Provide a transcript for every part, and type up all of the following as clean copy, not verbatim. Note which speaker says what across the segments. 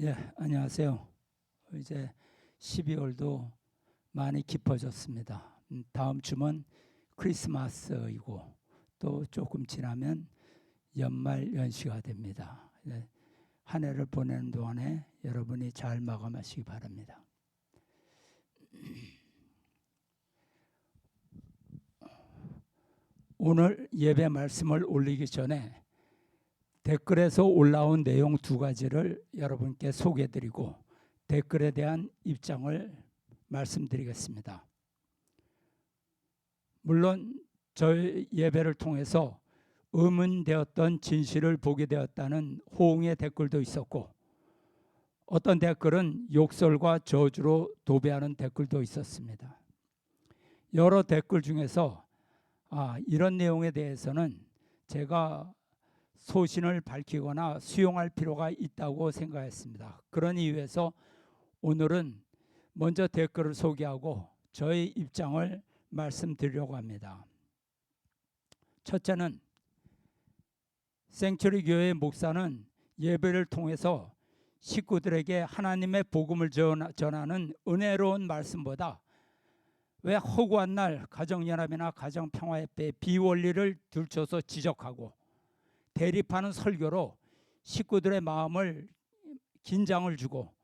Speaker 1: 예, 안녕하세요. 이제 12월도 많이 깊어졌습니다. 다음 주면 크리스마스이고 또 조금 지나면 연말 연시가 됩니다. 예, 한 해를 보내는 동안에 여러분이 잘 마감하시기 바랍니다. 오늘 예배 말씀을 올리기 전에 댓글에서 올라온 내용 두 가지를 여러분께 소개해드리고 댓글에 대한 입장을 말씀드리겠습니다. 물론 저희 예배를 통해서 의문되었던 진실을 보게 되었다는 호응의 댓글도 있었고, 어떤 댓글은 욕설과 저주로 도배하는 댓글도 있었습니다. 여러 댓글 중에서 이런 내용에 대해서는 제가 소신을 밝히거나 수용할 필요가 있다고 생각했습니다. 그런 이유에서 오늘은 먼저 댓글을 소개하고 저의 입장을 말씀드리려고 합니다. 첫째는, 생츄리 교회의 목사는 예배를 통해서 식구들에게 하나님의 복음을 전하는 은혜로운 말씀보다 왜 허구한 날 가정연합이나 가정평화협회의 비원리를 들춰서 지적하고 대립하는 설교로 식구들의 마음을 긴장을 주고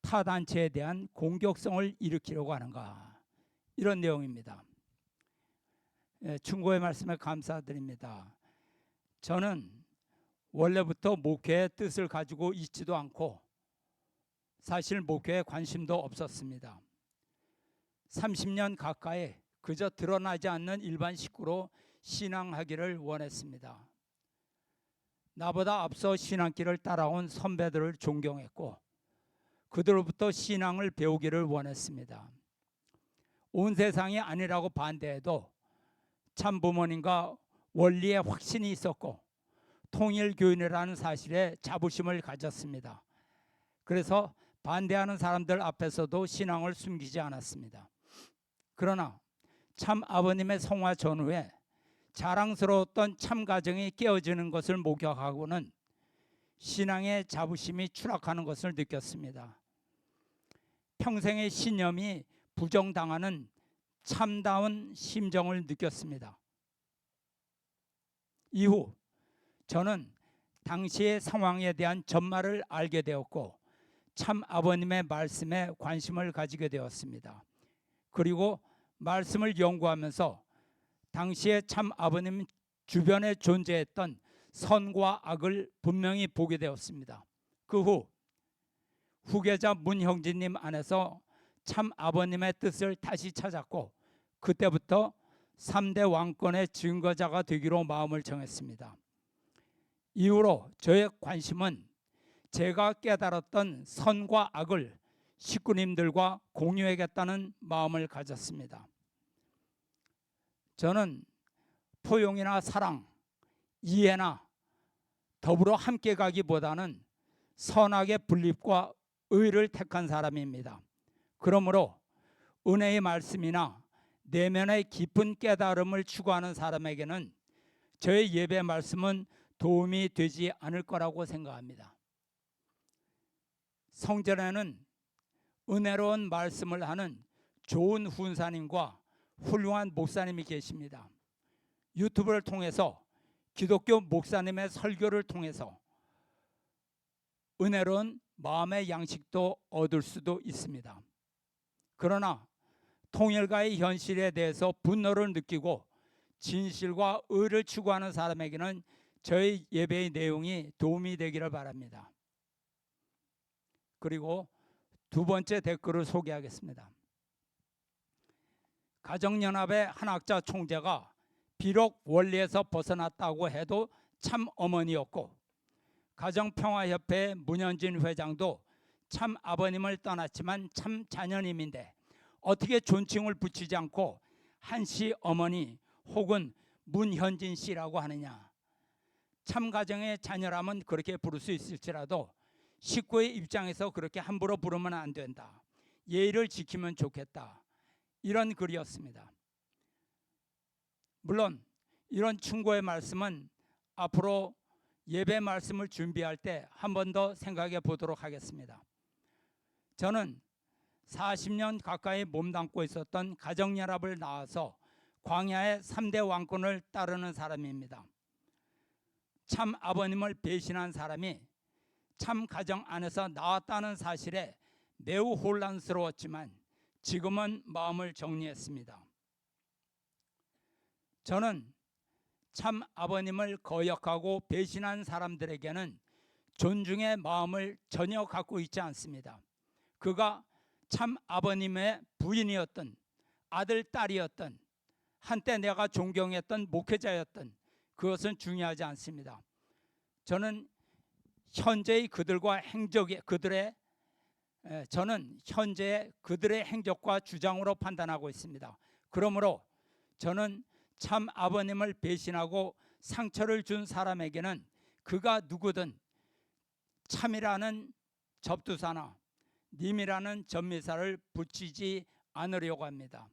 Speaker 1: 타 단체에 대한 공격성을 일으키려고 하는가, 이런 내용입니다. 충고의 말씀에 감사드립니다. 저는 원래부터 목회의 뜻을 가지고 있지도 않고 사실 목회에 관심도 없었습니다. 30년 가까이 그저 드러나지 않는 일반 식구로 신앙하기를 원했습니다. 나보다 앞서 신앙길을 따라온 선배들을 존경했고 그들로부터 신앙을 배우기를 원했습니다. 온 세상이 아니라고 반대해도 참 부모님과 원리에 확신이 있었고 통일교인이라는 사실에 자부심을 가졌습니다. 그래서 반대하는 사람들 앞에서도 신앙을 숨기지 않았습니다. 그러나 참 아버님의 성화 전후에 자랑스러웠던 참 가정이 깨어지는 것을 목격하고는 신앙의 자부심이 추락하는 것을 느꼈습니다. 평생의 신념이 부정당하는 참다운 심정을 느꼈습니다. 이후 저는 당시의 상황에 대한 전말을 알게 되었고 참 아버님의 말씀에 관심을 가지게 되었습니다. 그리고 말씀을 연구하면서 당시에 참 아버님 주변에 존재했던 선과 악을 분명히 보게 되었습니다. 그 후 후계자 문형진님 안에서 참 아버님의 뜻을 다시 찾았고 그때부터 3대 왕권의 증거자가 되기로 마음을 정했습니다. 이후로 저의 관심은 제가 깨달았던 선과 악을 식구님들과 공유하겠다는 마음을 가졌습니다. 저는 포용이나 사랑, 이해나 더불어 함께 가기보다는 선악의 분립과 의를 택한 사람입니다. 그러므로 은혜의 말씀이나 내면의 깊은 깨달음을 추구하는 사람에게는 저의 예배 말씀은 도움이 되지 않을 거라고 생각합니다. 성전에는 은혜로운 말씀을 하는 좋은 훈사님과 훌륭한 목사님이 계십니다. 유튜브를 통해서 기독교 목사님의 설교를 통해서 은혜로운 마음의 양식도 얻을 수도 있습니다. 그러나 통일과의 현실에 대해서 분노를 느끼고 진실과 의를 추구하는 사람에게는 저희 예배의 내용이 도움이 되기를 바랍니다. 그리고 두 번째 댓글을 소개하겠습니다. 가정연합의 한학자 총재가 비록 원리에서 벗어났다고 해도 참 어머니였고 가정평화협회의 문현진 회장도 참 아버님을 떠났지만 참 자녀님인데 어떻게 존칭을 붙이지 않고 한씨 어머니 혹은 문현진 씨라고 하느냐. 참 가정의 자녀라면 그렇게 부를 수 있을지라도 식구의 입장에서 그렇게 함부로 부르면 안 된다. 예의를 지키면 좋겠다. 이런 글이었습니다. 물론 이런 충고의 말씀은 앞으로 예배 말씀을 준비할 때 한 번 더 생각해 보도록 하겠습니다. 저는 40년 가까이 몸담고 있었던 가정연합을 나와서 광야의 3대 왕권을 따르는 사람입니다. 참 아버님을 배신한 사람이 참 가정 안에서 나왔다는 사실에 매우 혼란스러웠지만 지금은 마음을 정리했습니다. 저는 참 아버님을 거역하고 배신한 사람들에게는 존중의 마음을 전혀 갖고 있지 않습니다. 그가 참 아버님의 부인이었던, 아들, 딸이었던, 한때 내가 존경했던 목회자였던, 그것은 중요하지 않습니다. 저는 현재의 그들과 저는 현재의 그들의 행적과 주장으로 판단하고 있습니다. 그러므로 저는 참 아버님을 배신하고 상처를 준 사람에게는 그가 누구든 참이라는 접두사나 님이라는 전미사를 붙이지 않으려고 합니다.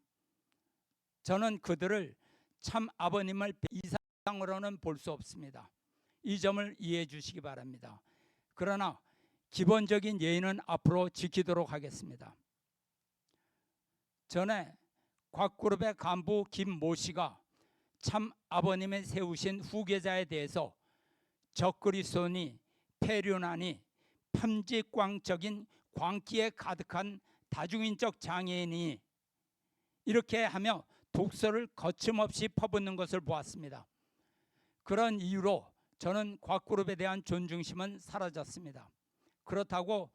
Speaker 1: 저는 그들을 참 아버님을 이상으로는 볼 수 없습니다. 이 점을 이해해 주시기 바랍니다. 그러나 기본적인 예의는 앞으로 지키도록 하겠습니다. 전에 곽그룹의 간부 김모 씨가 참 아버님의 세우신 후계자에 대해서 적그리스도니 폐륜하니 탐직광적인 광기에 가득한 다중인적 장애인이 이렇게 하며 독서를 거침없이 퍼붓는 것을 보았습니다. 그런 이유로 저는 곽그룹에 대한 존중심은 사라졌습니다. 그렇다고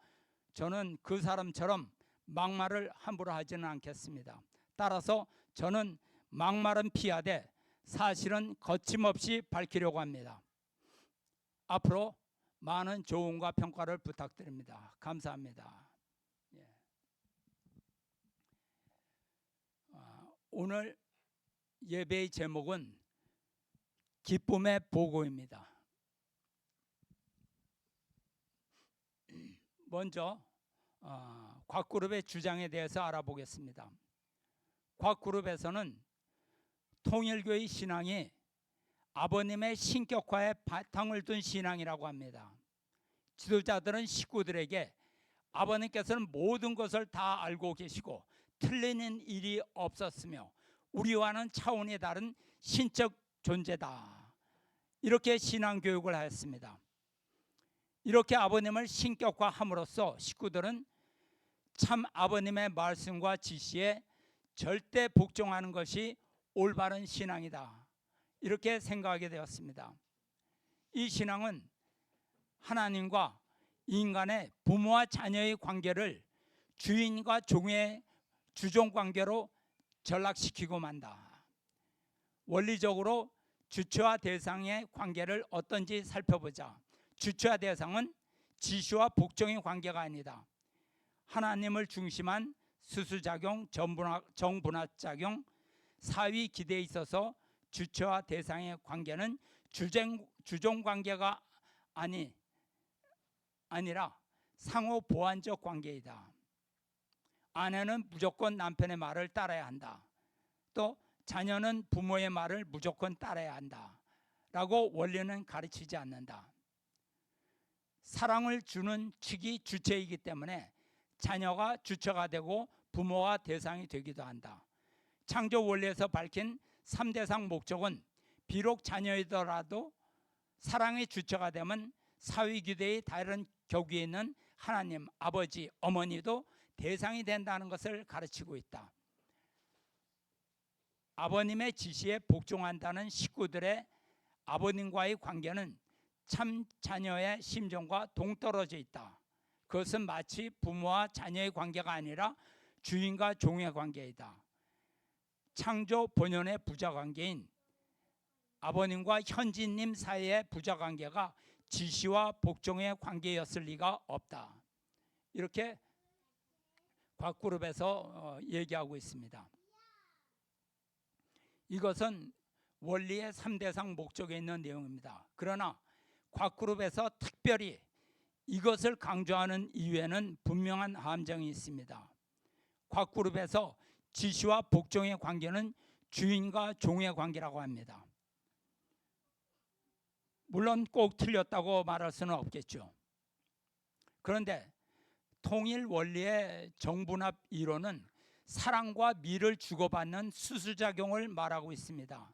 Speaker 1: 저는 그 사람처럼 막말을 함부로 하지는 않겠습니다. 따라서 저는 막말은 피하되 사실은 거침없이 밝히려고 합니다. 앞으로 많은 조언과 평가를 부탁드립니다. 감사합니다. 오늘 예배의 제목은 기쁨의 보고입니다. 먼저 곽그룹의 주장에 대해서 알아보겠습니다. 곽그룹에서는 통일교의 신앙이 아버님의 신격화에 바탕을 둔 신앙이라고 합니다. 지도자들은 식구들에게 아버님께서는 모든 것을 다 알고 계시고 틀리는 일이 없었으며 우리와는 차원이 다른 신적 존재다, 이렇게 신앙교육을 하였습니다. 이렇게 아버님을 신격화함으로써 식구들은 참 아버님의 말씀과 지시에 절대 복종하는 것이 올바른 신앙이다, 이렇게 생각하게 되었습니다. 이 신앙은 하나님과 인간의 부모와 자녀의 관계를 주인과 종의 주종관계로 전락시키고 만다. 원리적으로 주체와 대상의 관계를 어떤지 살펴보자. 주체와 대상은 지시와 복종의 관계가 아니다. 하나님을 중심한 수수작용, 정분화작용, 사위 기대에 있어서 주체와 대상의 관계는 주종관계가 아니라 상호 보완적 관계이다. 아내는 무조건 남편의 말을 따라야 한다. 또 자녀는 부모의 말을 무조건 따라야 한다 라고 원리는 가르치지 않는다. 사랑을 주는 측이 주체이기 때문에 자녀가 주체가 되고 부모가 대상이 되기도 한다. 창조 원리에서 밝힌 3대상 목적은 비록 자녀이더라도 사랑의 주체가 되면 사위기대의 다른 격위에 있는 하나님, 아버지, 어머니도 대상이 된다는 것을 가르치고 있다. 아버님의 지시에 복종한다는 식구들의 아버님과의 관계는 참 자녀의 심정과 동떨어져 있다. 그것은 마치 부모와 자녀의 관계가 아니라 주인과 종의 관계이다. 창조 본연의 부자관계인 아버님과 현진님 사이의 부자관계가 지시와 복종의 관계였을 리가 없다. 이렇게 곽그룹에서 얘기하고 있습니다. 이것은 원리의 3대상 목적에 있는 내용입니다. 그러나 곽그룹에서 특별히 이것을 강조하는 이유에는 분명한 함정이 있습니다. 곽그룹에서 지시와 복종의 관계는 주인과 종의 관계라고 합니다. 물론 꼭 틀렸다고 말할 수는 없겠죠. 그런데 통일 원리의 정분합 이론은 사랑과 미를 주고받는 수수작용을 말하고 있습니다.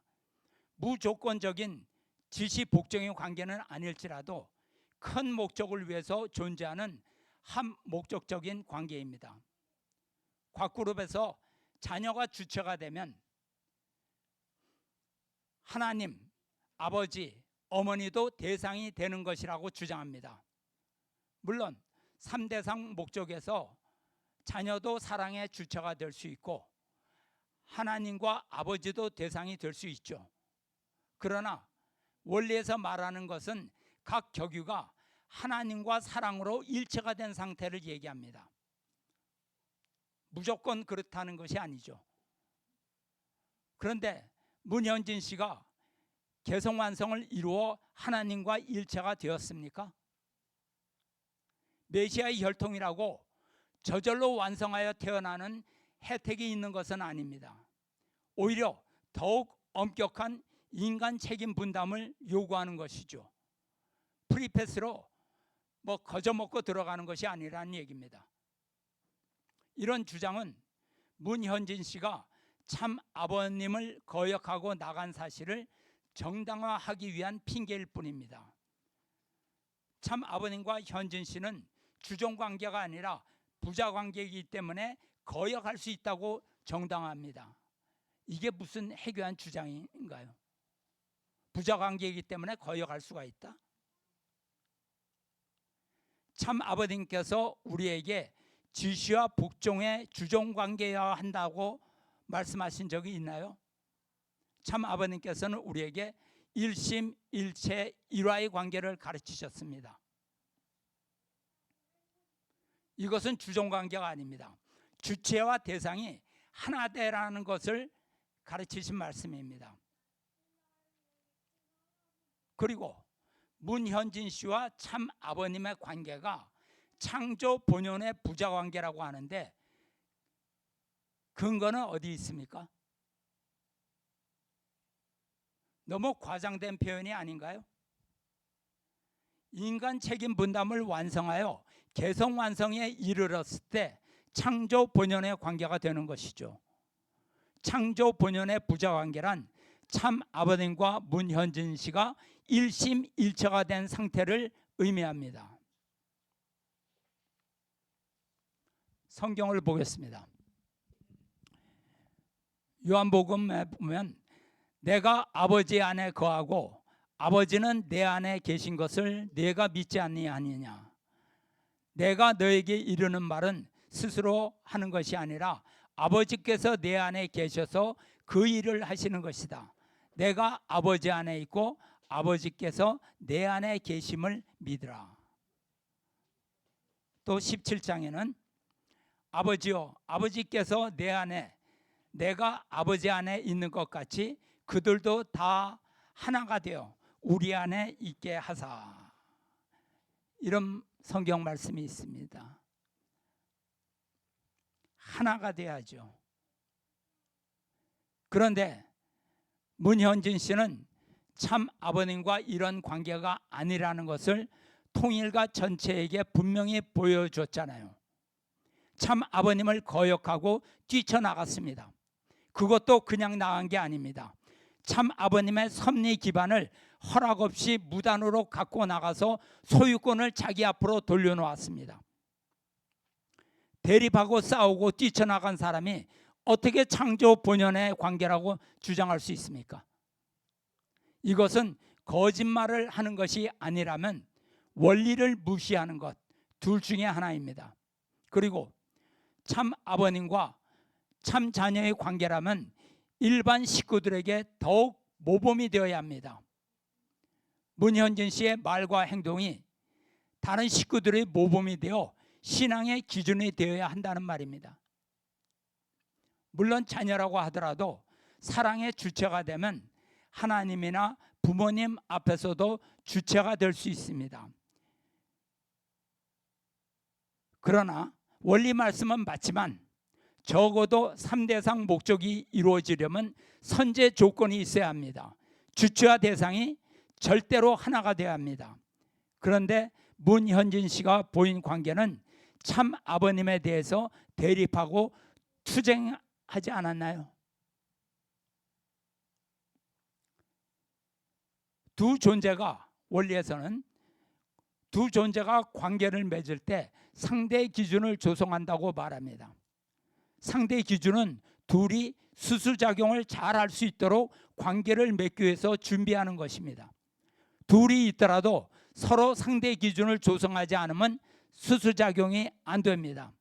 Speaker 1: 무조건적인 지시복종의 관계는 아닐지라도 큰 목적을 위해서 존재하는 함목적적인 관계입니다. 곽그룹에서 자녀가 주체가 되면 하나님, 아버지, 어머니도 대상이 되는 것이라고 주장합니다. 물론 3대상 목적에서 자녀도 사랑의 주체가 될 수 있고 하나님과 아버지도 대상이 될 수 있죠. 그러나 원리에서 말하는 것은 각 격유가 하나님과 사랑으로 일체가 된 상태를 얘기합니다. 무조건 그렇다는 것이 아니죠. 그런데 문현진 씨가 개성완성을 이루어 하나님과 일체가 되었습니까? 메시아의 혈통이라고 저절로 완성하여 태어나는 혜택이 있는 것은 아닙니다. 오히려 더욱 엄격한 인간 책임 분담을 요구하는 것이죠. 프리패스로 거저먹고 들어가는 것이 아니라는 얘기입니다. 이런 주장은 문현진 씨가 참 아버님을 거역하고 나간 사실을 정당화하기 위한 핑계일 뿐입니다. 참 아버님과 현진 씨는 주종관계가 아니라 부자관계이기 때문에 거역할 수 있다고 정당화합니다. 이게 무슨 해괴한 주장인가요? 부자관계이기 때문에 거역할 수가 있다? 참 아버님께서 우리에게 지시와 복종의 주종관계여야 한다고 말씀하신 적이 있나요? 참 아버님께서는 우리에게 일심, 일체, 일화의 관계를 가르치셨습니다. 이것은 주종관계가 아닙니다. 주체와 대상이 하나되라는 것을 가르치신 말씀입니다. 그리고 문현진 씨와 참 아버님의 관계가 창조 본연의 부자 관계라고 하는데 근거는 어디 있습니까? 너무 과장된 표현이 아닌가요? 인간 책임 분담을 완성하여 개성 완성에 이르렀을 때 창조 본연의 관계가 되는 것이죠. 창조 본연의 부자 관계란 참 아버님과 문현진 씨가 일심일체가 된 상태를 의미합니다. 성경을 보겠습니다. 요한복음에 보면 내가 아버지 안에 거하고 아버지는 내 안에 계신 것을 내가 믿지 아니하느냐. 내가 너에게 이르는 말은 스스로 하는 것이 아니라 아버지께서 내 안에 계셔서 그 일을 하시는 것이다. 내가 아버지 안에 있고 아버지께서 내 안에 계심을 믿으라. 또 17장에는 아버지요, 아버지께서 내 안에 내가 아버지 안에 있는 것 같이 그들도 다 하나가 되어 우리 안에 있게 하사. 이런 성경 말씀이 있습니다. 하나가 돼야죠. 그런데 문현진 씨는 참 아버님과 이런 관계가 아니라는 것을 통일가 전체에게 분명히 보여줬잖아요. 참 아버님을 거역하고 뛰쳐나갔습니다. 그것도 그냥 나간 게 아닙니다. 참 아버님의 섭리 기반을 허락 없이 무단으로 갖고 나가서 소유권을 자기 앞으로 돌려놓았습니다. 대립하고 싸우고 뛰쳐나간 사람이 어떻게 창조 본연의 관계라고 주장할 수 있습니까? 이것은 거짓말을 하는 것이 아니라면 원리를 무시하는 것, 둘 중에 하나입니다. 그리고 참 아버님과 참 자녀의 관계라면 일반 식구들에게 더욱 모범이 되어야 합니다. 문현진 씨의 말과 행동이 다른 식구들의 모범이 되어 신앙의 기준이 되어야 한다는 말입니다. 물론 자녀라고 하더라도 사랑의 주체가 되면 하나님이나 부모님 앞에서도 주체가 될 수 있습니다. 그러나 원리 말씀은 맞지만 적어도 3대상 목적이 이루어지려면 선제 조건이 있어야 합니다. 주체와 대상이 절대로 하나가 되어야 합니다. 그런데 문현진 씨가 보인 관계는 참 아버님에 대해서 대립하고 투쟁하지 않았나요? 두 존재가 원리에서는 두 존재가 관계를 맺을 때 상대의 기준을 조성한다고 말합니다. 상대의 기준은 둘이 수수작용을 잘 할 수 있도록 관계를 맺기 위해서 준비하는 것입니다. 둘이 있더라도 서로 상대의 기준을 조성하지 않으면 수수작용이 안 됩니다.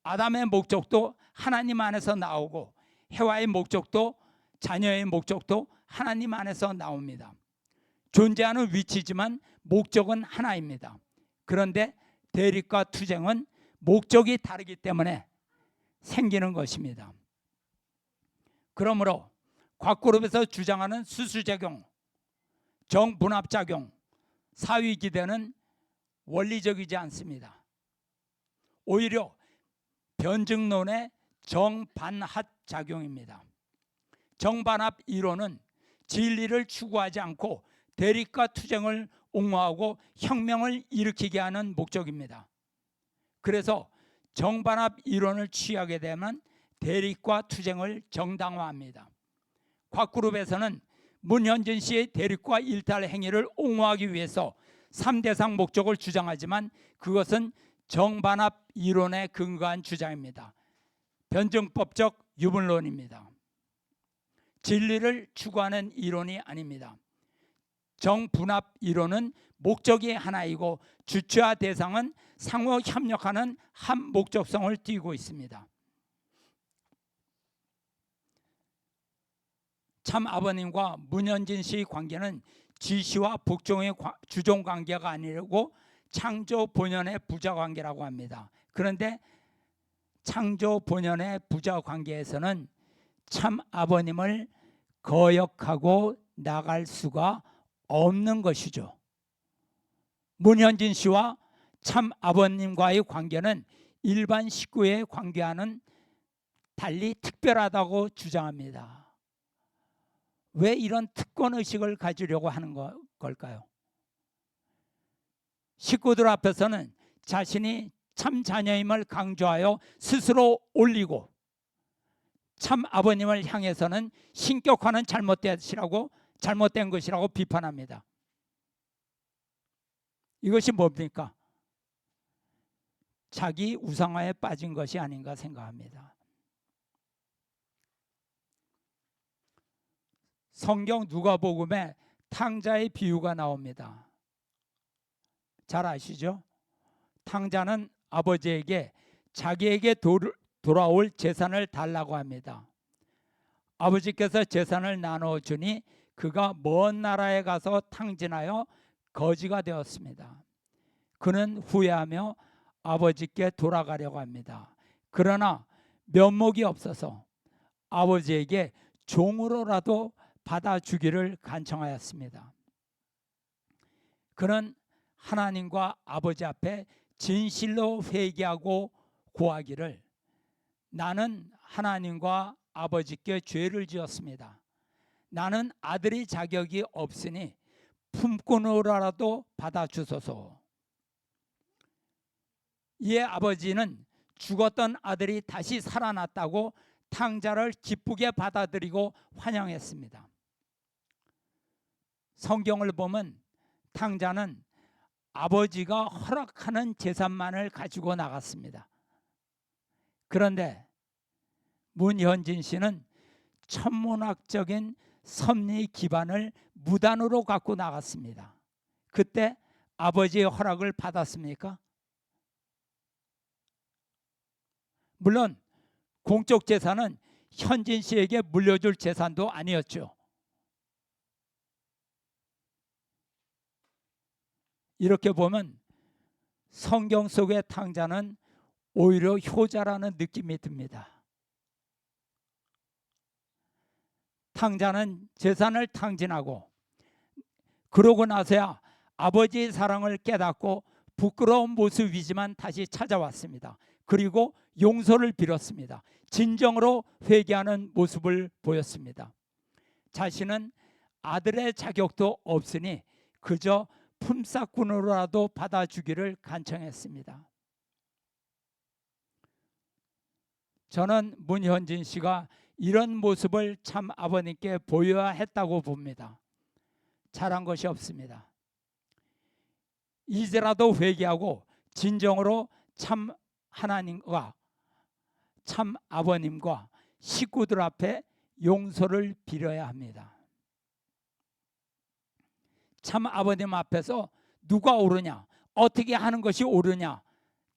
Speaker 1: 아담의 목적도 하나님 안에서 나오고 해와의 목적도 자녀의 목적도 하나님 안에서 나옵니다. 존재하는 위치지만 목적은 하나입니다. 그런데 대립과 투쟁은 목적이 다르기 때문에 생기는 것입니다. 그러므로 곽그룹에서 주장하는 수수작용, 정분합작용, 사위기대는 원리적이지 않습니다. 오히려 변증론의 정반합작용입니다. 정반합 이론은 진리를 추구하지 않고 대립과 투쟁을 옹호하고 혁명을 일으키게 하는 목적입니다. 그래서 정반합 이론을 취하게 되면 대립과 투쟁을 정당화합니다. 곽그룹에서는 문현진 씨의 대립과 일탈 행위를 옹호하기 위해서 3대상 목적을 주장하지만 그것은 정반합 이론에 근거한 주장입니다. 변증법적 유물론입니다. 진리를 추구하는 이론이 아닙니다. 정분합 이론은 목적이 하나이고 주체와 대상은 상호 협력하는 한 목적성을 띠고 있습니다. 참 아버님과 문현진 씨의 관계는 지시와 복종의 주종 관계가 아니고 창조 본연의 부자 관계라고 합니다. 그런데 창조 본연의 부자 관계에서는 참 아버님을 거역하고 나갈 수가 없는 것이죠. 문현진 씨와 참 아버님과의 관계는 일반 식구의 관계와는 달리 특별하다고 주장합니다. 왜 이런 특권의식을 가지려고 하는 걸까요? 식구들 앞에서는 자신이 참 자녀임을 강조하여 스스로 올리고 참 아버님을 향해서는 신격화는 잘못된 것이라고 비판합니다. 이것이 뭡니까? 자기 우상화에 빠진 것이 아닌가 생각합니다. 성경 누가복음에 탕자의 비유가 나옵니다. 잘 아시죠? 탕자는 아버지에게 자기에게 돌아올 재산을 달라고 합니다. 아버지께서 재산을 나눠주니 그가 먼 나라에 가서 탕진하여 거지가 되었습니다. 그는 후회하며 아버지께 돌아가려고 합니다. 그러나 면목이 없어서 아버지에게 종으로라도 받아주기를 간청하였습니다. 그는 하나님과 아버지 앞에 진실로 회개하고 고하기를 나는 하나님과 아버지께 죄를 지었습니다. 나는 아들의 자격이 없으니 품꾼으로라도 받아주소서. 이에 아버지는 죽었던 아들이 다시 살아났다고 탕자를 기쁘게 받아들이고 환영했습니다. 성경을 보면 탕자는 아버지가 허락하는 재산만을 가지고 나갔습니다. 그런데 문현진 씨는 천문학적인 섭리 기반을 무단으로 갖고 나갔습니다. 그때 아버지의 허락을 받았습니까? 물론 공적 재산은 현진 씨에게 물려줄 재산도 아니었죠. 이렇게 보면 성경 속의 탕자는 오히려 효자라는 느낌이 듭니다. 탕자는 재산을 탕진하고 그러고 나서야 아버지의 사랑을 깨닫고 부끄러운 모습이지만 다시 찾아왔습니다. 그리고 용서를 빌었습니다. 진정으로 회개하는 모습을 보였습니다. 자신은 아들의 자격도 없으니 그저 품삯꾼으로라도 받아주기를 간청했습니다. 저는 문현진 씨가 이런 모습을 참 아버님께 보여야 했다고 봅니다. 잘한 것이 없습니다. 이제라도 회개하고 진정으로 참 하나님과 참 아버님과 식구들 앞에 용서를 빌어야 합니다. 참 아버님 앞에서 누가 옳으냐, 어떻게 하는 것이 옳으냐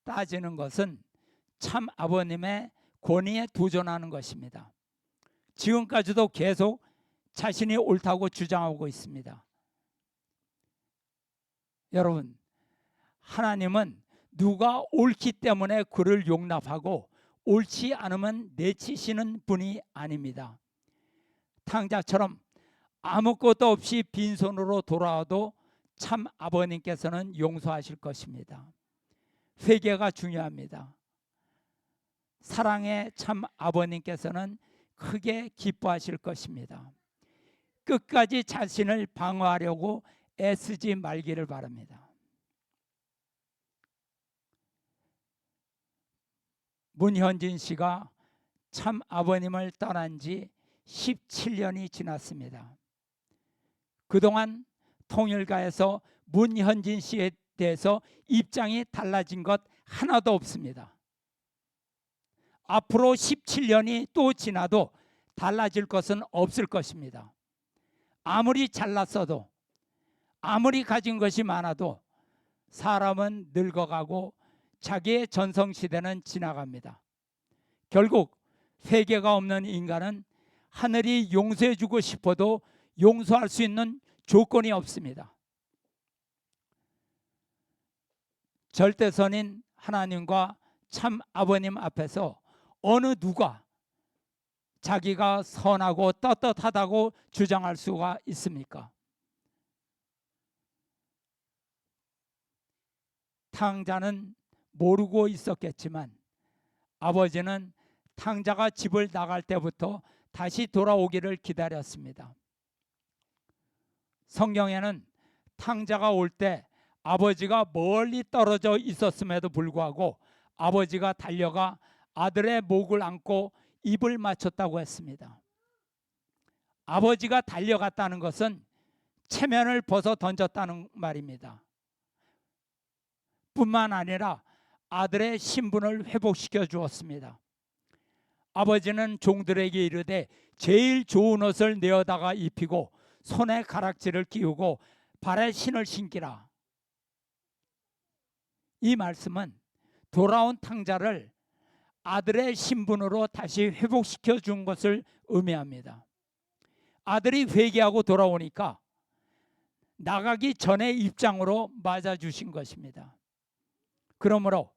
Speaker 1: 따지는 것은 참 아버님의 권위에 도전하는 것입니다. 지금까지도 계속 자신이 옳다고 주장하고 있습니다. 여러분, 하나님은 누가 옳기 때문에 그를 용납하고 옳지 않으면 내치시는 분이 아닙니다. 탕자처럼 아무것도 없이 빈손으로 돌아와도 참 아버님께서는 용서하실 것입니다. 회개가 중요합니다. 사랑의 참 아버님께서는 크게 기뻐하실 것입니다. 끝까지 자신을 방어하려고 애쓰지 말기를 바랍니다. 문현진 씨가 참 아버님을 떠난 지 17년이 지났습니다. 그동안 통일가에서 문현진 씨에 대해서 입장이 달라진 것 하나도 없습니다. 앞으로 17년이 또 지나도 달라질 것은 없을 것입니다. 아무리 잘났어도, 아무리 가진 것이 많아도 사람은 늙어가고 자기의 전성시대는 지나갑니다. 결국 회개가 없는 인간은 하늘이 용서해주고 싶어도 용서할 수 있는 조건이 없습니다. 절대선인 하나님과 참 아버님 앞에서 어느 누가 자기가 선하고 떳떳하다고 주장할 수가 있습니까? 탕자는 모르고 있었겠지만 아버지는 탕자가 집을 나갈 때부터 다시 돌아오기를 기다렸습니다. 성경에는 탕자가 올 때 아버지가 멀리 떨어져 있었음에도 불구하고 아버지가 달려가 아들의 목을 안고 입을 맞췄다고 했습니다. 아버지가 달려갔다는 것은 체면을 벗어 던졌다는 말입니다. 뿐만 아니라 아들의 신분을 회복시켜 주었습니다. 아버지는 종들에게 이르되 제일 좋은 옷을 내어다가 입히고 손에 가락지를 끼우고 발에 신을 신기라. 이 말씀은 돌아온 탕자를 아들의 신분으로 다시 회복시켜 준 것을 의미합니다. 아들이 회개하고 돌아오니까 나가기 전의 입장으로 맞아주신 것입니다. 그러므로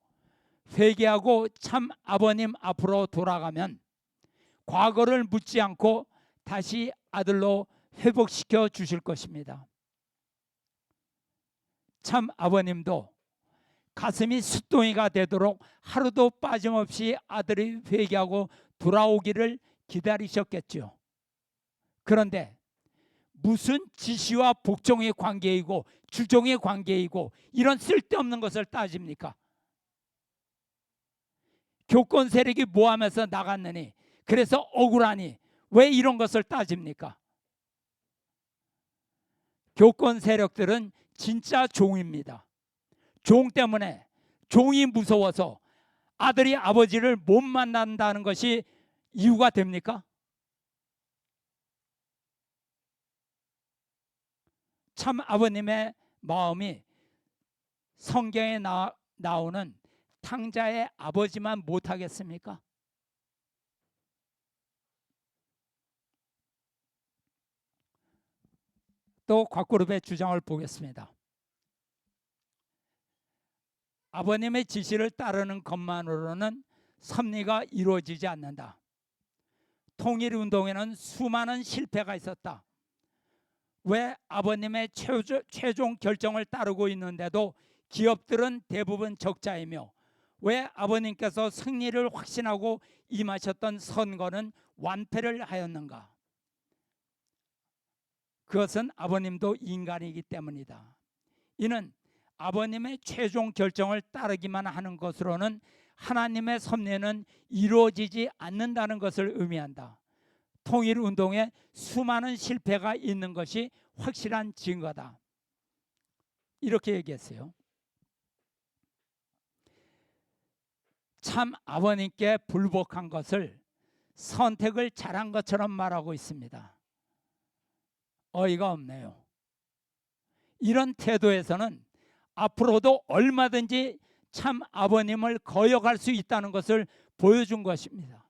Speaker 1: 회개하고 참 아버님 앞으로 돌아가면 과거를 묻지 않고 다시 아들로 회복시켜 주실 것입니다. 참 아버님도 가슴이 숫동이가 되도록 하루도 빠짐없이 아들이 회개하고 돌아오기를 기다리셨겠죠. 그런데 무슨 지시와 복종의 관계이고 주종의 관계이고 이런 쓸데없는 것을 따집니까? 교권 세력이 모함해서 나갔느니 그래서 억울하니 왜 이런 것을 따집니까? 교권 세력들은 진짜 종입니다. 종 때문에 종이 무서워서 아들이 아버지를 못 만난다는 것이 이유가 됩니까? 참 아버님의 마음이 성경에 나오는 탕자의 아버지만 못하겠습니까? 또 곽그룹의 주장을 보겠습니다. 아버님의 지시를 따르는 것만으로는 섭리가 이루어지지 않는다. 통일운동에는 수많은 실패가 있었다. 왜 아버님의 최종 결정을 따르고 있는데도 기업들은 대부분 적자이며 왜 아버님께서 승리를 확신하고 임하셨던 선거는 완패를 하였는가? 그것은 아버님도 인간이기 때문이다. 이는 아버님의 최종 결정을 따르기만 하는 것으로는 하나님의 섭리는 이루어지지 않는다는 것을 의미한다. 통일운동에 수많은 실패가 있는 것이 확실한 증거다. 이렇게 얘기했어요. 참 아버님께 불복한 것을 선택을 잘한 것처럼 말하고 있습니다. 어이가 없네요. 이런 태도에서는 앞으로도 얼마든지 참 아버님을 거역할 수 있다는 것을 보여준 것입니다.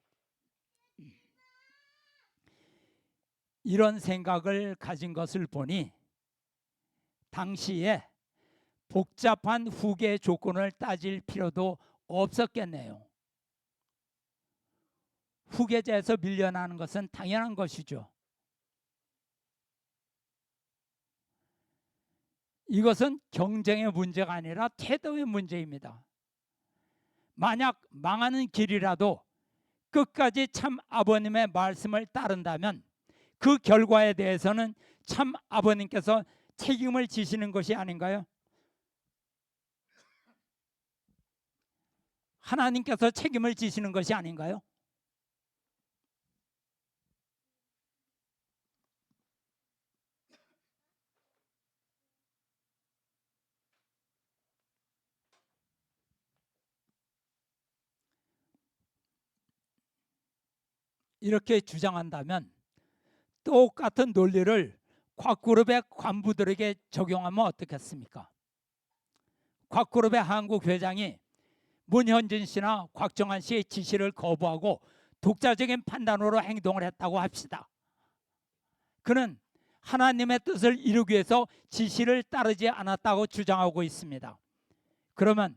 Speaker 1: 이런 생각을 가진 것을 보니 당시에 복잡한 후계 조건을 따질 필요도 없었겠네요. 후계자에서 밀려나는 것은 당연한 것이죠. 이것은 경쟁의 문제가 아니라 태도의 문제입니다. 만약 망하는 길이라도 끝까지 참 아버님의 말씀을 따른다면 그 결과에 대해서는 참 아버님께서 책임을 지시는 것이 아닌가요? 하나님께서 책임을 지시는 것이 아닌가요? 이렇게 주장한다면 똑같은 논리를 곽그룹의 관부들에게 적용하면 어떻겠습니까? 곽그룹의 한국 회장이 문현진 씨나 곽정환 씨의 지시를 거부하고 독자적인 판단으로 행동을 했다고 합시다. 그는 하나님의 뜻을 이루기 위해서 지시를 따르지 않았다고 주장하고 있습니다. 그러면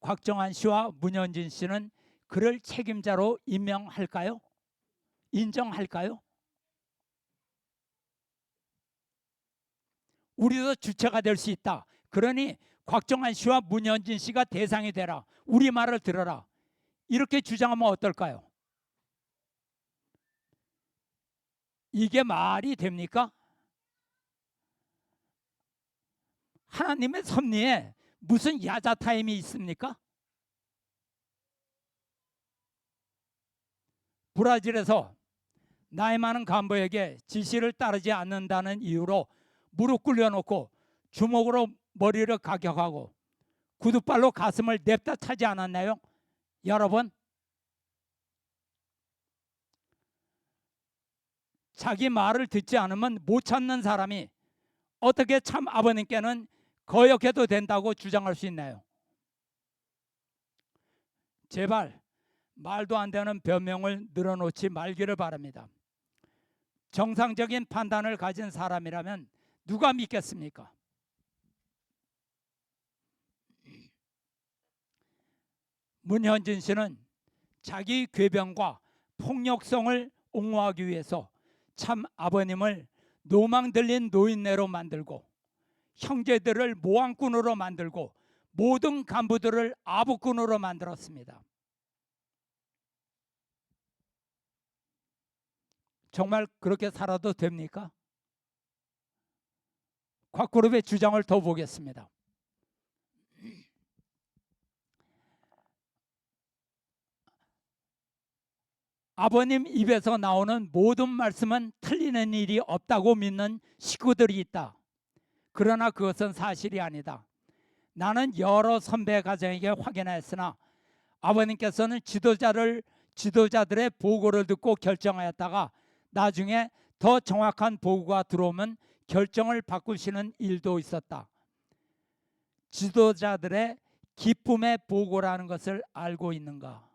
Speaker 1: 곽정환 씨와 문현진 씨는 그를 책임자로 임명할까요? 인정할까요? 우리도 주체가 될 수 있다. 그러니 곽정환 씨와 문현진 씨가 대상이 되라. 우리 말을 들어라. 이렇게 주장하면 어떨까요? 이게 말이 됩니까? 하나님의 섭리에 무슨 야자 타임이 있습니까? 브라질에서 나이 많은 간부에게 지시를 따르지 않는다는 이유로 무릎 꿇려놓고 주먹으로 머리를 가격하고 구두발로 가슴을 냅다 차지 않았나요? 여러분, 자기 말을 듣지 않으면 못 찾는 사람이 어떻게 참 아버님께는 거역해도 된다고 주장할 수 있나요? 제발 말도 안 되는 변명을 늘어놓지 말기를 바랍니다. 정상적인 판단을 가진 사람이라면 누가 믿겠습니까? 문현진 씨는 자기 궤변과 폭력성을 옹호하기 위해서 참 아버님을 노망 들린 노인네로 만들고 형제들을 모함꾼으로 만들고 모든 간부들을 아부꾼으로 만들었습니다. 정말 그렇게 살아도 됩니까? 곽그룹의 주장을 더 보겠습니다. 아버님 입에서 나오는 모든 말씀은 틀리는 일이 없다고 믿는 식구들이 있다. 그러나 그것은 사실이 아니다. 나는 여러 선배 가정에게 확인했으나 아버님께서는 지도자들의 보고를 듣고 결정하였다가 나중에 더 정확한 보고가 들어오면 결정을 바꾸시는 일도 있었다. 지도자들의 기쁨의 보고라는 것을 알고 있는가?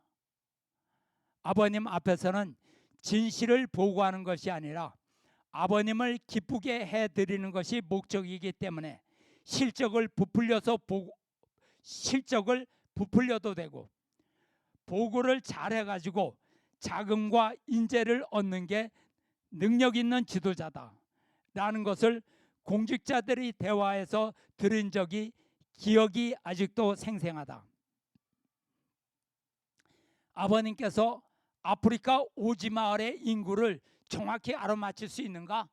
Speaker 1: 아버님 앞에서는 진실을 보고하는 것이 아니라 아버님을 기쁘게 해드리는 것이 목적이기 때문에 실적을 부풀려도 되고 보고를 잘해가지고 자금과 인재를 얻는 게 능력 있는 지도자다 라는 것을 공직자들이 대화에서 들은 적이 기억이 아직도 생생하다. 아버님께서 아프리카 오지 마을의 인구를 정확히 알아맞힐 수 있는가?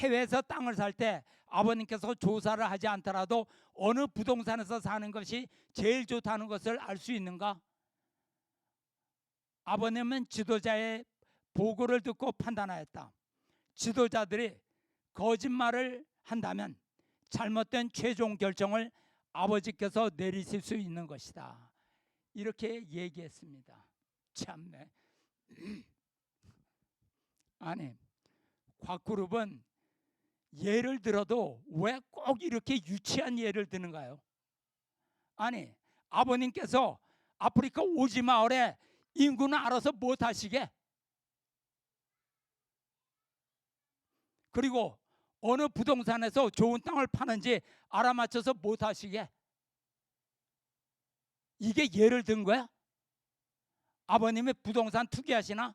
Speaker 1: 해외에서 땅을 살 때 아버님께서 조사를 하지 않더라도 어느 부동산에서 사는 것이 제일 좋다는 것을 알 수 있는가? 아버님은 지도자의 보고를 듣고 판단하였다. 지도자들이 거짓말을 한다면 잘못된 최종 결정을 아버지께서 내리실 수 있는 것이다. 이렇게 얘기했습니다. 참네. 아니, 곽그룹은 예를 들어도 왜 꼭 이렇게 유치한 예를 드는가요? 아니, 아버님께서 아프리카 오지 마을에 인구는 알아서 못하시게, 그리고 어느 부동산에서 좋은 땅을 파는지 알아맞혀서 못하시게, 이게 예를 든 거야? 아버님이 부동산 투기하시나?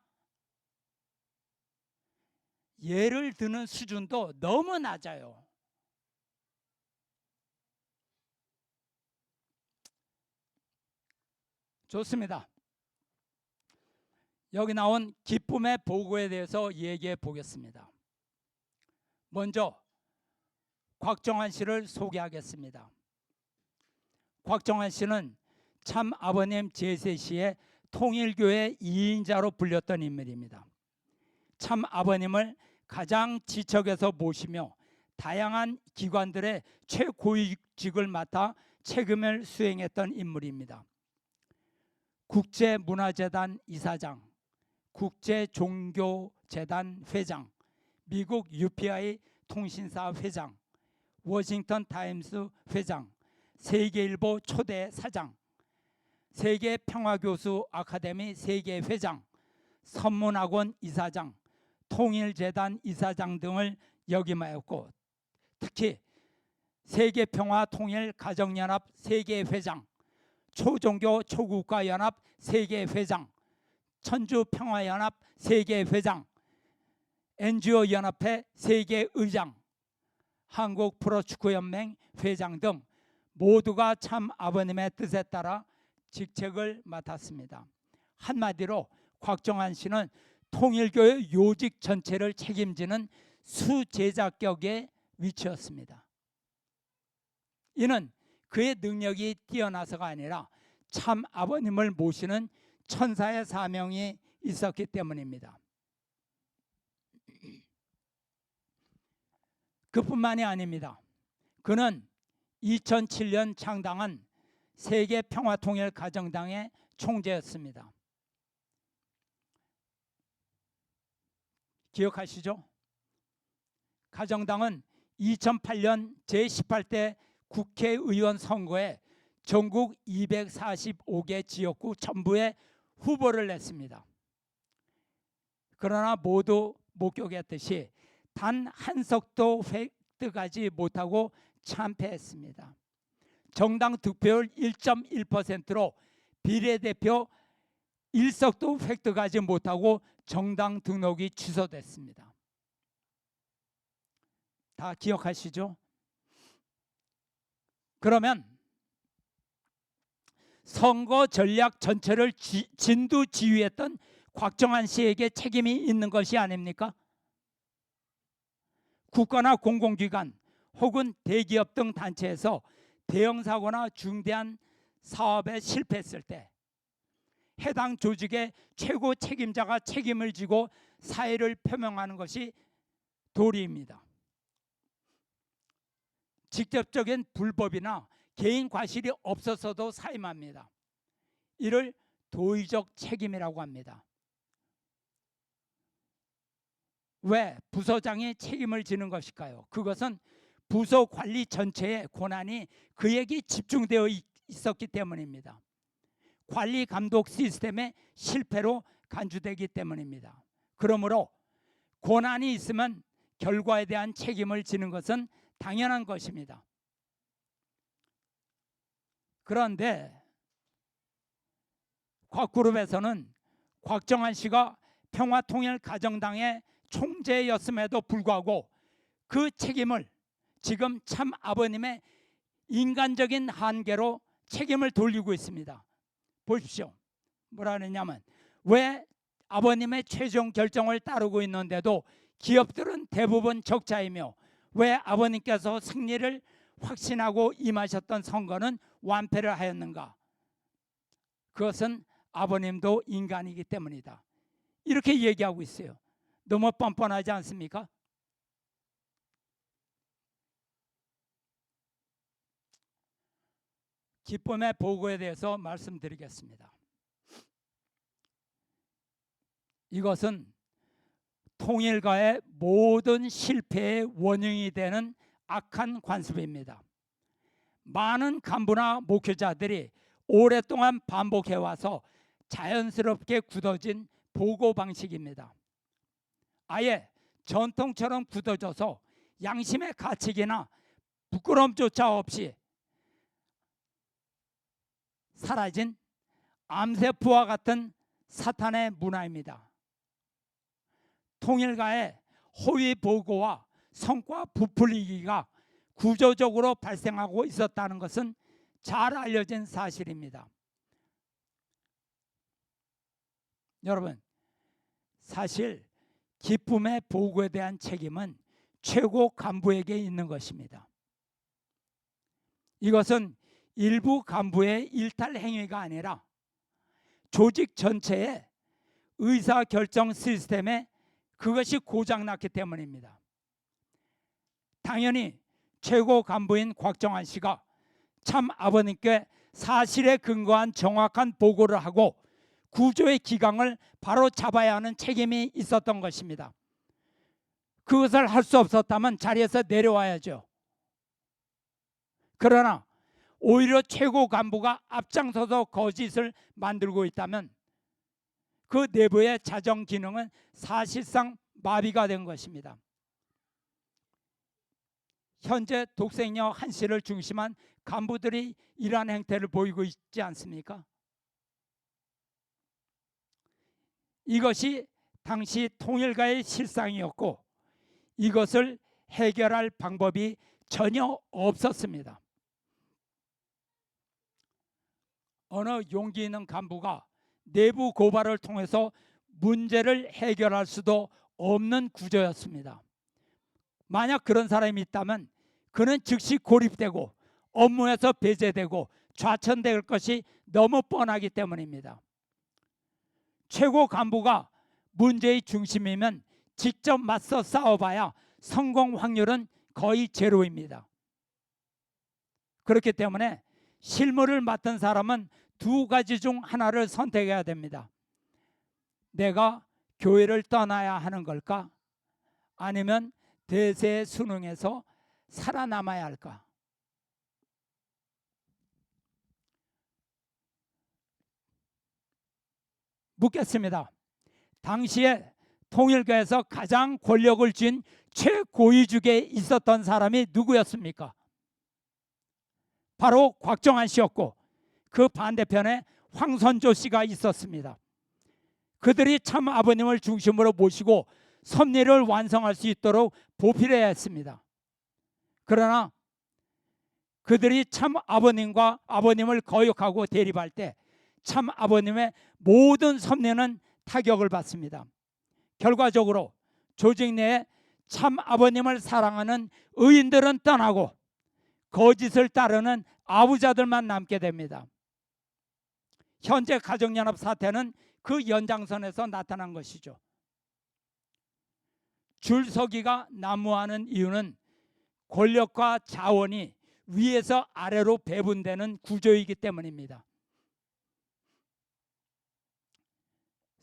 Speaker 1: 예를 드는 수준도 너무 낮아요. 좋습니다. 여기 나온 기쁨의 보고에 대해서 얘기해 보겠습니다. 먼저 곽정환 씨를 소개하겠습니다. 곽정환 씨는 참 아버님 제세시의 통일교회 2인자로 불렸던 인물입니다. 참 아버님을 가장 지척에서 모시며 다양한 기관들의 최고위직을 맡아 책임을 수행했던 인물입니다. 국제문화재단 이사장, 국제종교재단 회장, 미국 UPI 통신사 회장, 워싱턴 타임스 회장, 세계일보 초대 사장, 세계평화교수 아카데미 세계 회장, 선문학원 이사장, 통일재단 이사장 등을 역임하였고, 특히 세계평화통일가정연합 세계회장, 초종교 초국가연합 세계회장, 천주평화연합 세계회장, NGO 연합회 세계의장, 한국프로축구연맹 회장 등 모두가 참 아버님의 뜻에 따라 직책을 맡았습니다. 한마디로 곽정환 씨는 통일교회 요직 전체를 책임지는 수제자격에 위치했습니다. 이는 그의 능력이 뛰어나서가 아니라 참 아버님을 모시는 천사의 사명이 있었기 때문입니다. 그뿐만이 아닙니다. 그는 2007년 창당한 세계평화통일가정당의 총재였습니다. 기억하시죠? 가정당은 2008년 제18대 국회의원 선거에 전국 245개 지역구 전부에 후보를 냈습니다. 그러나 모두 목격했듯이 단 한 석도 획득하지 못하고 참패했습니다. 정당 득표율 1.1%로 비례대표 1석도 획득하지 못하고 정당 등록이 취소됐습니다. 다 기억하시죠? 그러면 선거 전략 전체를 진두지휘했던 곽정환 씨에게 책임이 있는 것이 아닙니까? 국가나 공공기관 혹은 대기업 등 단체에서 대형 사고나 중대한 사업에 실패했을 때 해당 조직의 최고 책임자가 책임을 지고 사의를 표명하는 것이 도리입니다. 직접적인 불법이나 개인 과실이 없어서도 사임합니다. 이를 도의적 책임이라고 합니다. 왜 부서장이 책임을 지는 것일까요? 그것은 부서 관리 전체의 권한이 그에게 집중되어 있었기 때문입니다. 관리 감독 시스템의 실패로 간주되기 때문입니다. 그러므로 권한이 있으면 결과에 대한 책임을 지는 것은 당연한 것입니다. 그런데 곽그룹에서는 곽정환 씨가 평화통일가정당의 총재였음에도 불구하고 그 책임을 지금 참 아버님의 인간적인 한계로 책임을 돌리고 있습니다. 보십시오. 뭐라 그러냐면 왜 아버님의 최종 결정을 따르고 있는데도 기업들은 대부분 적자이며 왜 아버님께서 승리를 확신하고 임하셨던 선거는 완패를 하였는가? 그것은 아버님도 인간이기 때문이다. 이렇게 얘기하고 있어요. 너무 뻔뻔하지 않습니까? 기쁨의 보고에 대해서 말씀드리겠습니다. 이것은 통일가의 모든 실패의 원흉이 되는 악한 관습입니다. 많은 간부나 목회자들이 오랫동안 반복해와서 자연스럽게 굳어진 보고 방식입니다. 아예 전통처럼 굳어져서 양심의 가책이나 부끄럼조차 없이 사라진 암세포와 같은 사탄의 문화입니다. 통일가의 허위 보고와 성과 부풀리기가 구조적으로 발생하고 있었다는 것은 잘 알려진 사실입니다. 여러분, 사실 기쁨의 보고에 대한 책임은 최고 간부에게 있는 것입니다. 이것은 일부 간부의 일탈 행위가 아니라 조직 전체의 의사결정 시스템에 그것이 고장났기 때문입니다. 당연히 최고 간부인 곽정환 씨가 참 아버님께 사실에 근거한 정확한 보고를 하고 구조의 기강을 바로 잡아야 하는 책임이 있었던 것입니다. 그것을 할 수 없었다면 자리에서 내려와야죠. 그러나 오히려 최고 간부가 앞장서서 거짓을 만들고 있다면 그 내부의 자정 기능은 사실상 마비가 된 것입니다. 현재 독생녀 한 씨를 중심한 간부들이 이러한 행태를 보이고 있지 않습니까? 이것이 당시 통일가의 실상이었고 이것을 해결할 방법이 전혀 없었습니다. 어느 용기 있는 간부가 내부 고발을 통해서 문제를 해결할 수도 없는 구조였습니다. 만약 그런 사람이 있다면 그는 즉시 고립되고 업무에서 배제되고 좌천될 것이 너무 뻔하기 때문입니다. 최고 간부가 문제의 중심이면 직접 맞서 싸워봐야 성공 확률은 거의 제로입니다. 그렇기 때문에 실무를 맡은 사람은 두 가지 중 하나를 선택해야 됩니다. 내가 교회를 떠나야 하는 걸까? 아니면 대세에 순응해서 살아남아야 할까? 묻겠습니다. 당시에 통일교에서 가장 권력을 쥔 최고위직에 있었던 사람이 누구였습니까? 바로 곽정환 씨였고 그 반대편에 황선조 씨가 있었습니다. 그들이 참 아버님을 중심으로 모시고 섭리를 완성할 수 있도록 보필해야 했습니다. 그러나 그들이 참 아버님을 거역하고 대립할 때 참 아버님의 모든 섭리는 타격을 받습니다. 결과적으로 조직 내에 참 아버님을 사랑하는 의인들은 떠나고 거짓을 따르는 아부자들만 남게 됩니다. 현재 가정연합 사태는 그 연장선에서 나타난 것이죠. 줄서기가 난무하는 이유는 권력과 자원이 위에서 아래로 배분되는 구조이기 때문입니다.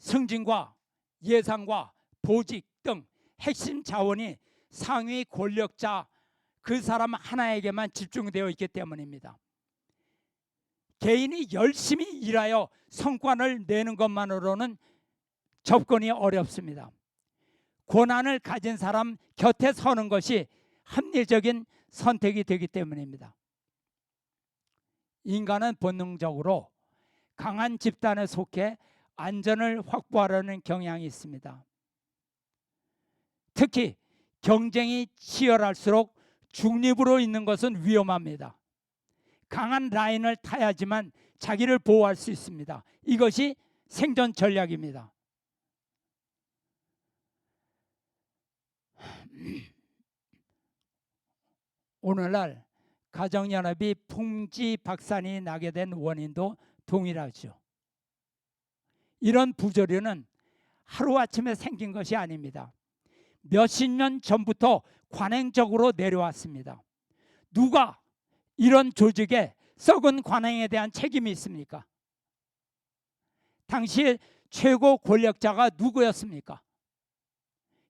Speaker 1: 승진과 예상과 보직 등 핵심 자원이 상위 권력자 그 사람 하나에게만 집중되어 있기 때문입니다. 개인이 열심히 일하여 성과를 내는 것만으로는 접근이 어렵습니다. 권한을 가진 사람 곁에 서는 것이 합리적인 선택이 되기 때문입니다. 인간은 본능적으로 강한 집단에 속해 안전을 확보하려는 경향이 있습니다. 특히 경쟁이 치열할수록 중립으로 있는 것은 위험합니다. 강한 라인을 타야지만 자기를 보호할 수 있습니다. 이것이 생존 전략입니다. 오늘날 가정연합이 풍지박산이 나게 된 원인도 동일하죠. 이런 부조리는 하루아침에 생긴 것이 아닙니다. 몇십 년 전부터 관행적으로 내려왔습니다. 누가 이런 조직의 썩은 관행에 대한 책임이 있습니까? 당시의 최고 권력자가 누구였습니까?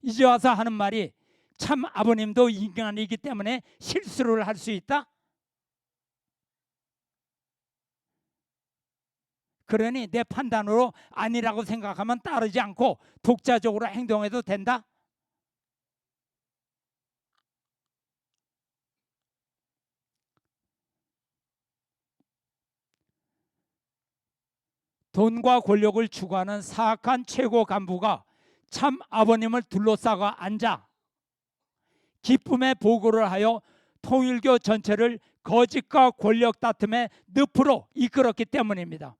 Speaker 1: 이제 와서 하는 말이 참 아버님도 인간이기 때문에 실수를 할 수 있다? 그러니 내 판단으로 아니라고 생각하면 따르지 않고 독자적으로 행동해도 된다? 돈과 권력을 추구하는 사악한 최고 간부가 참 아버님을 둘러싸고 앉아 기쁨의 보고를 하여 통일교 전체를 거짓과 권력 다툼의 늪으로 이끌었기 때문입니다.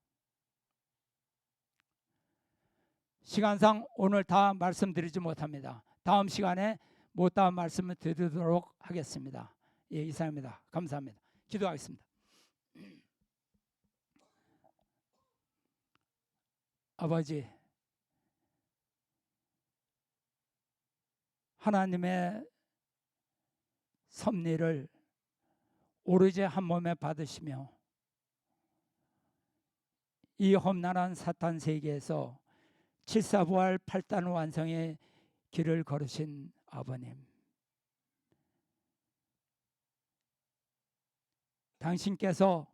Speaker 1: 시간상 오늘 다 말씀드리지 못합니다. 다음 시간에 못다 말씀을 드리도록 하겠습니다. 예, 이상입니다. 감사합니다. 기도하겠습니다. 아버지, 하나님의 섭리를 오로지 한 몸에 받으시며 이 험난한 사탄 세계에서 칠사부활 8단 완성의 길을 걸으신 아버님, 당신께서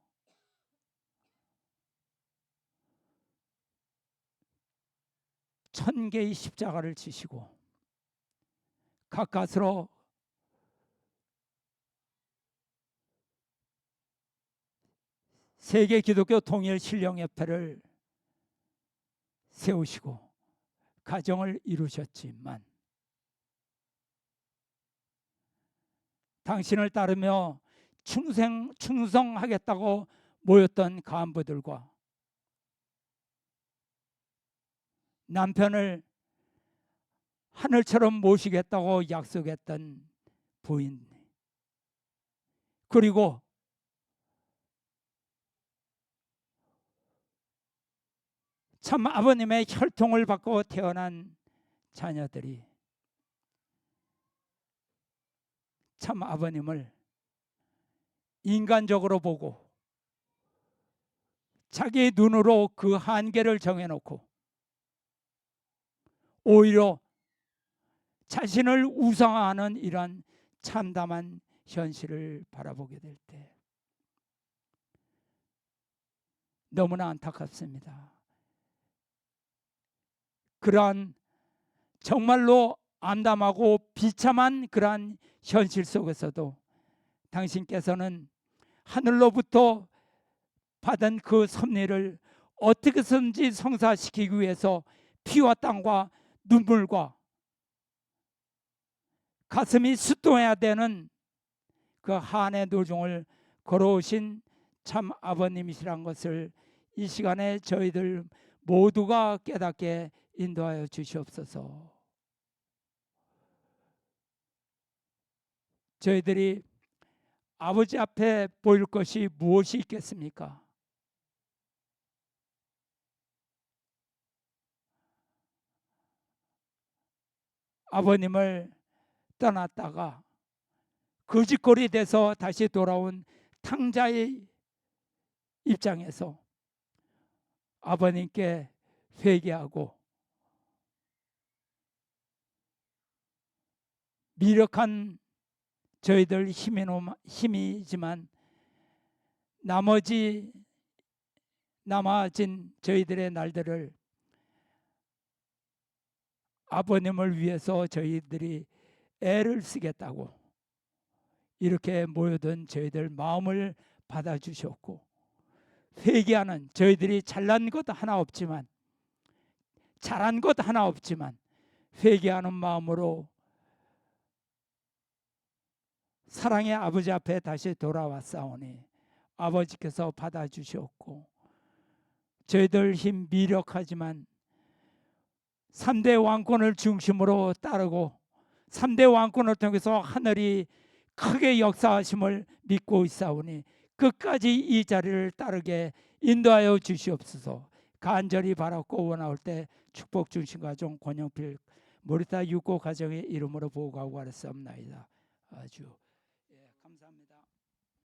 Speaker 1: 천 개의 십자가를 지시고 가까스로 세계 기독교 통일 신령협회를 세우시고 가정을 이루셨지만 당신을 따르며 충성하겠다고 모였던 간부들과 남편을 하늘처럼 모시겠다고 약속했던 부인, 그리고 참 아버님의 혈통을 받고 태어난 자녀들이 참 아버님을 인간적으로 보고 자기 눈으로 그 한계를 정해놓고 오히려 자신을 우상화하는 이러한 참담한 현실을 바라보게 될 때 너무나 안타깝습니다. 그러한 정말로 암담하고 비참한 그러한 현실 속에서도 당신께서는 하늘로부터 받은 그 섭리를 어떻게든지 성사시키기 위해서 피와 땀과 눈물과 가슴이 숫동해야 되는 그 한의 노중을 걸어오신 참 아버님이시란 것을 이 시간에 저희들 모두가 깨닫게 인도하여 주시옵소서. 저희들이 아버지 앞에 보일 것이 무엇이 있겠습니까? 아버님을 떠났다가 거짓골이 돼서 다시 돌아온 탕자의 입장에서 아버님께 회개하고 미력한 저희들 힘이지만 남아진 저희들의 날들을 아버님을 위해서 저희들이 애를 쓰겠다고 이렇게 모여든 저희들 마음을 받아주셨고, 회개하는 저희들이 잘난 것 하나 없지만 잘한 것 하나 없지만 회개하는 마음으로 사랑의 아버지 앞에 다시 돌아왔사오니 아버지께서 받아주셨고, 저희들 힘 미력하지만 3대 왕권을 중심으로 따르고 3대 왕권을 통해서 하늘이 크게 역사하심을 믿고 있사오니 끝까지 이 자리를 따르게 인도하여 주시옵소서. 간절히 바랐고 원하올 때 축복 주신 가정 권영필 모리타 육고 가정의 이름으로 보고하고 하랬사옵나이다. 아주 감사합니다.